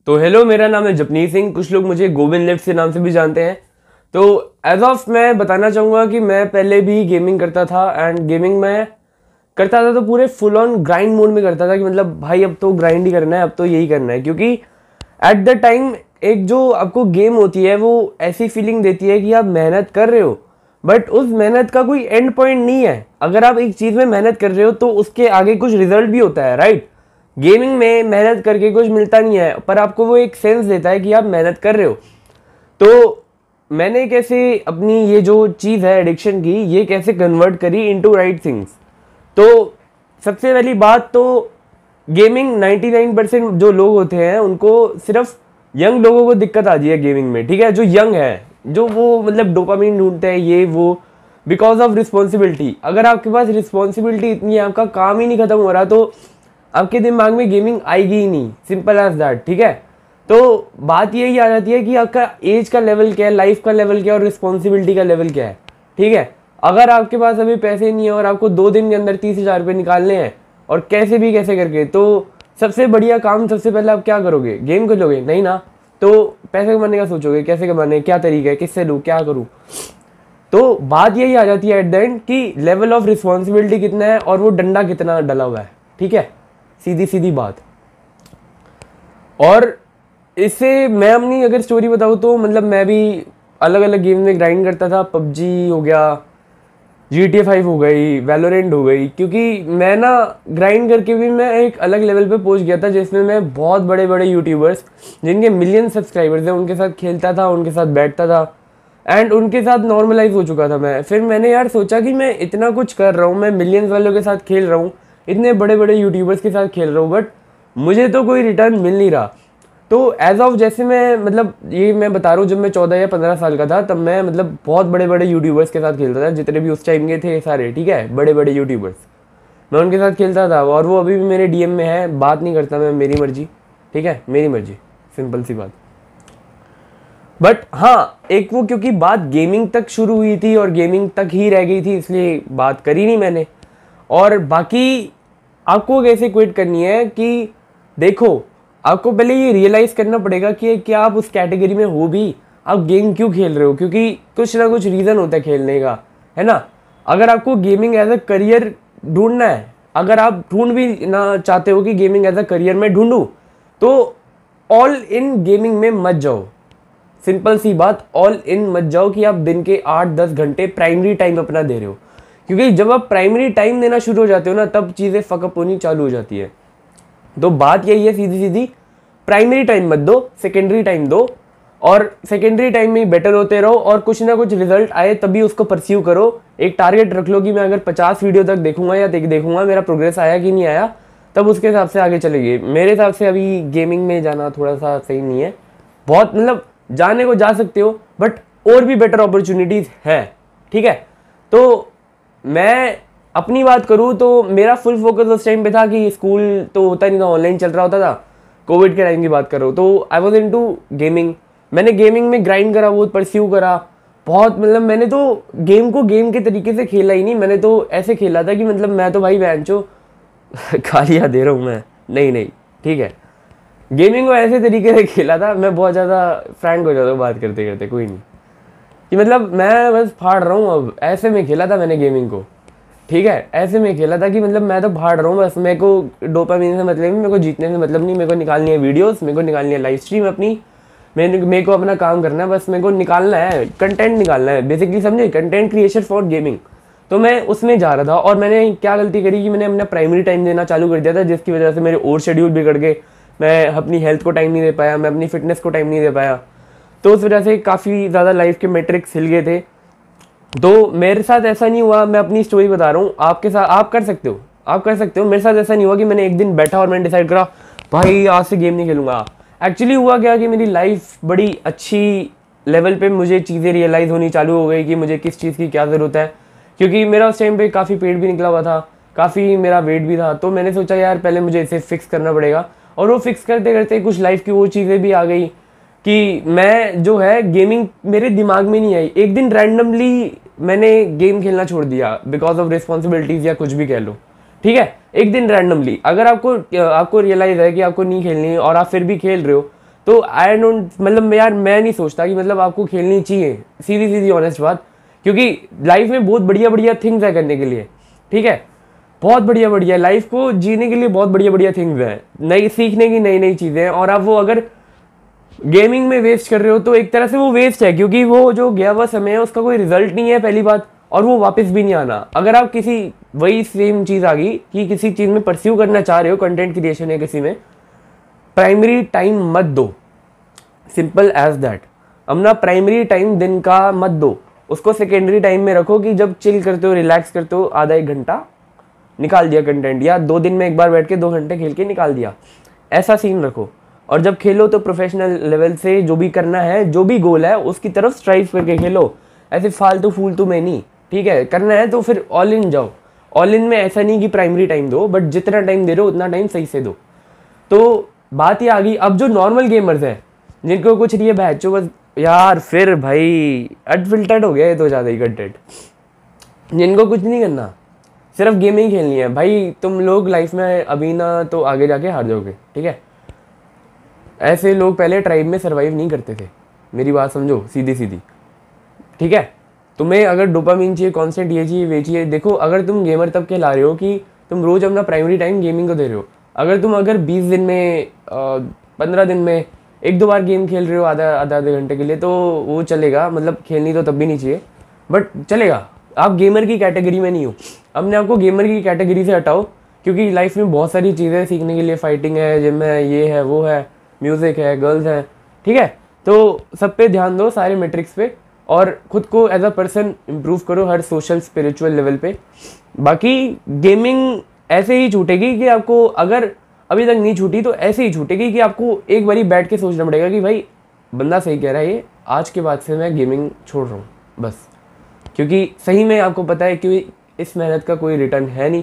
तो हेलो, मेरा नाम है जपनीत सिंह। कुछ लोग मुझे गोविंद लेफ्ट से नाम से भी जानते हैं। तो एज ऑफ मैं बताना चाहूँगा कि मैं पहले भी गेमिंग करता था एंड गेमिंग में करता था तो पूरे फुल ऑन ग्राइंड मोड में करता था कि मतलब भाई अब तो ग्राइंड ही करना है, अब तो यही करना है। क्योंकि एट द टाइम एक जो आपको गेम होती है वो ऐसी फीलिंग देती है कि आप मेहनत कर रहे हो, बट उस मेहनत का कोई एंड पॉइंट नहीं है। अगर आप एक चीज़ में मेहनत कर रहे हो तो उसके आगे कुछ रिजल्ट भी होता है, राइट। गेमिंग में मेहनत करके कुछ मिलता नहीं है, पर आपको वो एक सेंस देता है कि आप मेहनत कर रहे हो। तो मैंने कैसे अपनी ये जो चीज़ है एडिक्शन की, ये कैसे कन्वर्ट करी इनटू राइट थिंग्स। तो सबसे पहली बात तो गेमिंग 99% जो लोग होते हैं उनको सिर्फ यंग लोगों को दिक्कत आती है गेमिंग में, ठीक है। जो यंग है, जो वो मतलब डोपामिन ढूंढते हैं ये वो, बिकॉज ऑफ रिस्पॉन्सिबिलिटी। अगर आपके पास रिस्पॉन्सिबिलिटी इतनी है, आपका काम ही नहीं खत्म हो रहा, तो आपके दिमाग में गेमिंग आएगी ही नहीं, सिंपल एज दैट, ठीक है। तो बात यही आ जाती है कि आपका एज का लेवल क्या है, लाइफ का लेवल क्या है और रिस्पॉन्सिबिलिटी का लेवल क्या है, ठीक है। अगर आपके पास अभी पैसे नहीं है और आपको 2 दिन के अंदर 30,000 रुपये निकालने हैं और कैसे भी कैसे करके, तो सबसे बढ़िया काम सबसे पहले आप क्या करोगे? गेम खेलोगे? नहीं ना। तो पैसे कमाने का सोचोगे, कैसे कमाने, क्या तरीका है, किससे लूँ, क्या करूँ। तो बात यही आ जाती है एट द एंड कि लेवल ऑफ रिस्पॉन्सिबिलिटी कितना है और वो डंडा कितना डला हुआ है, ठीक है। सीधी सीधी बात। और इससे मैं अपनी अगर स्टोरी बताऊँ तो मतलब मैं भी अलग अलग गेम में ग्राइंड करता था। पबजी हो गया, GTA 5 हो गई, वैलोरेंट हो गई। क्योंकि मैं ना ग्राइंड करके भी मैं एक अलग लेवल पे पहुंच गया था, जिसमें मैं बहुत बड़े बड़े यूट्यूबर्स जिनके मिलियन सब्सक्राइबर्स हैं उनके साथ खेलता था, उनके साथ बैठता था एंड उनके साथ नॉर्मलाइज हो चुका था मैं। फिर मैंने यार सोचा कि मैं इतना कुछ कर रहा हूँ, मैं मिलियंस वालों के साथ खेल रहा हूँ, इतने बड़े बड़े यूट्यूबर्स के साथ खेल रहा हूँ, बट मुझे तो कोई रिटर्न मिल नहीं रहा। तो एज ऑफ जैसे मैं मतलब ये मैं बता रहा हूँ, जब मैं 14 या 15 साल का था तब मैं मतलब बहुत बड़े बड़े यूट्यूबर्स के साथ खेलता था, जितने भी उस टाइम के थे सारे, ठीक है, बड़े बड़े यूट्यूबर्स, मैं उनके साथ खेलता था। और वो अभी भी मेरे DM में है, बात नहीं करता मैं, मेरी मर्जी, ठीक है, मेरी मर्जी, सिंपल सी बात। बट हाँ, एक वो क्योंकि बात गेमिंग तक शुरू हुई थी और गेमिंग तक ही रह गई थी, इसलिए बात करी नहीं मैंने। और बाकी आपको कैसे क्विट करनी है कि देखो, आपको पहले ये रियलाइज करना पड़ेगा कि क्या आप उस कैटेगरी में हो भी, आप गेम क्यों खेल रहे हो। क्योंकि कुछ ना कुछ रीज़न होता है खेलने का, है ना। अगर आपको गेमिंग एज अ करियर ढूंढना है, अगर आप ढूंढ भी ना चाहते हो कि गेमिंग एज अ करियर में ढूंढूं, तो ऑल इन गेमिंग में मत जाओ। सिंपल सी बात, ऑल इन मत जाओ कि आप दिन के 8-10 घंटे प्राइमरी टाइम अपना दे रहे हो। क्योंकि जब आप प्राइमरी टाइम देना शुरू हो जाते हो ना, तब चीज़ें फकअप होनी चालू हो जाती है। तो बात यही है सीधी सीधी, प्राइमरी टाइम मत दो, सेकेंडरी टाइम दो, और सेकेंडरी टाइम में बेटर होते रहो और कुछ ना कुछ रिजल्ट आए तभी उसको परस्यू करो। एक टारगेट रख लो कि मैं अगर 50 वीडियो तक देखूंगा या देखूंगा मेरा प्रोग्रेस आया कि नहीं आया, तब उसके हिसाब से आगे चलेंगे। मेरे हिसाब से अभी गेमिंग में जाना थोड़ा सा सही नहीं है। बहुत मतलब जाने को जा सकते हो, बट और भी बेटर अपॉर्चुनिटीज है, ठीक है। तो मैं अपनी बात करूँ तो मेरा फुल फोकस उस टाइम पे था कि स्कूल तो होता नहीं था, ऑनलाइन चल रहा होता था, कोविड के टाइम की बात कर रहा हूँ। तो आई वॉज इनटू गेमिंग। मैंने गेमिंग में ग्राइंड करा, बहुत परस्यू करा, बहुत मतलब मैंने तो गेम को गेम के तरीके से खेला ही नहीं, मैंने तो ऐसे खेला था कि मतलब मैं तो भाई बैंचो गालियाँ दे रहा हूँ मैं, नहीं नहीं, ठीक है। गेमिंग को ऐसे तरीके से खेला था, मैं बहुत ज़्यादा फ्रैंक हो जाता हूँ बात करते करते, कोई नहीं, कि मतलब मैं बस फाड़ रहा हूँ। अब ऐसे में खेला था मैंने गेमिंग को, ठीक है, ऐसे में खेला था कि मतलब मैं तो फाड़ रहा हूँ बस। मेरे को डोपामिन से मतलब नहीं, मेरे को जीतने से मतलब नहीं, मेरे को निकालनी है वीडियोस, मेरे को निकालनी है लाइव स्ट्रीम अपनी, मेरे को अपना काम करना है, बस मेरे को निकालना है, कंटेंट निकालना है, बेसिकली समझे, कंटेंट क्रिएशन फॉर गेमिंग। तो मैं उसमें जा रहा था और मैंने क्या गलती करी कि मैंने अपना प्राइमरी टाइम देना चालू कर दिया था, जिसकी वजह से मेरे और शेड्यूल बिगड़ गए। मैं अपनी हेल्थ को टाइम नहीं दे पाया, मैं अपनी फिटनेस को टाइम नहीं दे पाया, तो उस वजह से काफ़ी ज़्यादा लाइफ के मैट्रिक्स हिल गए थे। तो मेरे साथ ऐसा नहीं हुआ, मैं अपनी स्टोरी बता रहा हूँ, आपके साथ आप कर सकते हो, आप कर सकते हो। मेरे साथ ऐसा नहीं हुआ कि मैंने एक दिन बैठा और मैंने डिसाइड करा भाई आज से गेम नहीं खेलूंगा। एक्चुअली हुआ क्या कि मेरी लाइफ बड़ी अच्छी लेवल पे मुझे चीज़ें रियलाइज़ होनी चालू हो गई कि मुझे किस चीज़ की क्या ज़रूरत है। क्योंकि मेरा उस टाइम पे काफ़ी पेट भी निकला हुआ था, काफ़ी मेरा वेट भी था। तो मैंने सोचा यार पहले मुझे इसे फिक्स करना पड़ेगा, और वो फिक्स करते करते कुछ लाइफ की वो चीज़ें भी आ गई कि मैं जो है गेमिंग मेरे दिमाग में नहीं आई। एक दिन रैंडमली मैंने गेम खेलना छोड़ दिया बिकॉज ऑफ रिस्पॉन्सिबिलिटीज़ या कुछ भी कह लो, ठीक है। एक दिन रैंडमली, अगर आपको रियलाइज़ है कि आपको नहीं खेलनी और आप फिर भी खेल रहे हो, तो आई डोंट, मतलब यार मैं नहीं सोचता कि मतलब आपको खेलनी चाहिए, सीधी सीधी ऑनेस्ट बात, क्योंकि लाइफ में बहुत बढ़िया बढ़िया थिंग्स है करने के लिए, ठीक है, बहुत बढ़िया बढ़िया लाइफ को जीने के लिए बहुत बढ़िया बढ़िया थिंग्स हैं, नई सीखने की नई नई चीज़ें हैं। और आप वो अगर गेमिंग में वेस्ट कर रहे हो तो एक तरह से वो वेस्ट है, क्योंकि वो जो गया हुआ समय है उसका कोई रिजल्ट नहीं है पहली बात, और वो वापस भी नहीं आना। अगर आप किसी वही सेम चीज़ आ गई कि किसी चीज़ में परस्यू करना चाह रहे हो, कंटेंट क्रिएशन है किसी में, प्राइमरी टाइम मत दो, सिंपल एज दैट। अपना प्राइमरी टाइम दिन का मत दो, उसको सेकेंडरी टाइम में रखो कि जब चिल करते हो, रिलैक्स करते हो, आधा एक घंटा निकाल दिया कंटेंट, या 2 दिन में एक बार बैठ के 2 घंटे खेल के निकाल दिया, ऐसा सीन रखो। और जब खेलो तो प्रोफेशनल लेवल से जो भी करना है, जो भी गोल है उसकी तरफ स्ट्राइव करके खेलो, ऐसे फालतू फूलतू में नहीं, ठीक है। करना है तो फिर ऑल इन जाओ। ऑल इन में ऐसा नहीं कि प्राइमरी टाइम दो, बट जितना टाइम दे रहे हो उतना टाइम सही से दो। तो बात ये आ गई, अब जो नॉर्मल गेमर्स हैं जिनको कुछ नहीं है बहचो बस, यार फिर भाई अनफिल्टर्ड हो गया ये तो ज़्यादा ही कंटेंट, जिनको कुछ नहीं करना, सिर्फ गेमिंग खेलनी है भाई, तुम लोग लाइफ में अभी ना तो आगे जाके हार जाओगे, ठीक है। ऐसे लोग पहले ट्राइब में सर्वाइव नहीं करते थे, मेरी बात समझो सीधी सीधी, ठीक है। तुम्हें अगर डोपामिन चाहिए, कॉन्स्टेंट ये चाहिए वे चाहिए, देखो अगर तुम गेमर तब कहला रहे हो कि तुम रोज अपना प्राइमरी टाइम गेमिंग को दे रहे हो, अगर 20 दिन में 15 दिन में 1-2 बार गेम खेल रहे हो आधे घंटे के लिए, तो वो चलेगा, मतलब खेलनी तो तब भी नहीं चाहिए, बट चलेगा। आप गेमर की कैटेगरी में नहीं हो, अपने आपको गेमर की कैटेगरी से हटाओ, क्योंकि लाइफ में बहुत सारी चीज़ें सीखने के लिए, फाइटिंग है, जिम है, ये है वो है, म्यूज़िक है, गर्ल्स हैं, ठीक है। तो सब पे ध्यान दो, सारे मैट्रिक्स पे, और खुद को एज अ पर्सन इम्प्रूव करो हर सोशल स्पिरिचुअल लेवल पे। बाकी गेमिंग ऐसे ही छूटेगी कि आपको, अगर अभी तक नहीं छूटी तो ऐसे ही छूटेगी कि आपको एक बारी बैठ के सोचना पड़ेगा कि भाई बंदा सही कह रहा है, ये आज के बाद से मैं गेमिंग छोड़ रहा हूँ बस, क्योंकि सही में आपको पता है कि इस मेहनत का कोई रिटर्न है नहीं,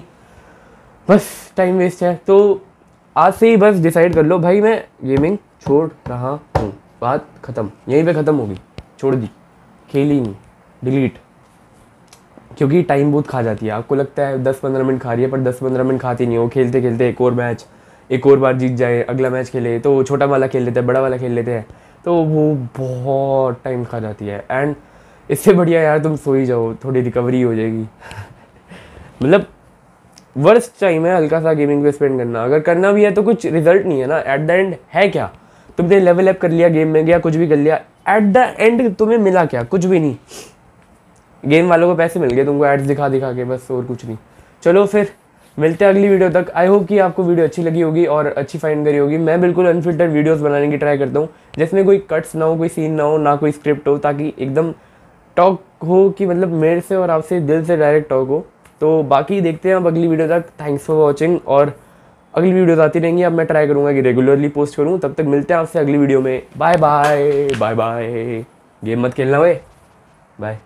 बस टाइम वेस्ट है। तो आज से ही बस डिसाइड कर लो भाई मैं गेमिंग छोड़ रहा हूँ, बात ख़त्म, यहीं पे ख़त्म होगी, छोड़ दी, खेली नहीं, डिलीट। क्योंकि टाइम बहुत खा जाती है, आपको लगता है 10-15 मिनट खा रही है, पर 10-15 मिनट खाती नहीं हो, खेलते खेलते एक और मैच, एक और बार जीत जाए, अगला मैच खेले, तो छोटा वाला खेल लेते हैं, बड़ा वाला खेल लेते हैं, तो वो बहुत टाइम खा जाती है। एंड इससे बढ़िया यार तुम सो ही जाओ, थोड़ी रिकवरी हो जाएगी। मतलब वर्स्ट टाइम है हल्का सा गेमिंग पे स्पेंड करना, अगर करना भी है तो कुछ रिजल्ट नहीं है ना, एट द एंड है क्या, तुमने लेवल अप कर लिया गेम में, गया कुछ भी कर लिया, एट द एंड तुम्हें मिला क्या, कुछ भी नहीं। गेम वालों को पैसे मिल गए तुमको एड्स दिखा दिखा के, बस और कुछ नहीं। चलो फिर मिलते हैं अगली वीडियो तक। आई होप कि आपको वीडियो अच्छी लगी होगी और अच्छी फाइंड करी होगी। मैं बिल्कुल अनफिल्टर्ड वीडियोस बनाने की ट्राई करता हूँ, जिसमें कोई कट्स ना हो, कोई सीन ना हो, ना कोई स्क्रिप्ट हो, ताकि एकदम टॉक हो कि मतलब मेरे से और आपसे दिल से डायरेक्ट टॉक हो। तो बाकी देखते हैं अब अगली वीडियो तक। थैंक्स फॉर वॉचिंग, और अगली वीडियोस आती रहेंगी। अब मैं ट्राई करूँगा कि रेगुलरली पोस्ट करूँ। तब तक मिलते हैं आपसे अगली वीडियो में। Bye bye bye bye. Game मत खेलना वे, बाय।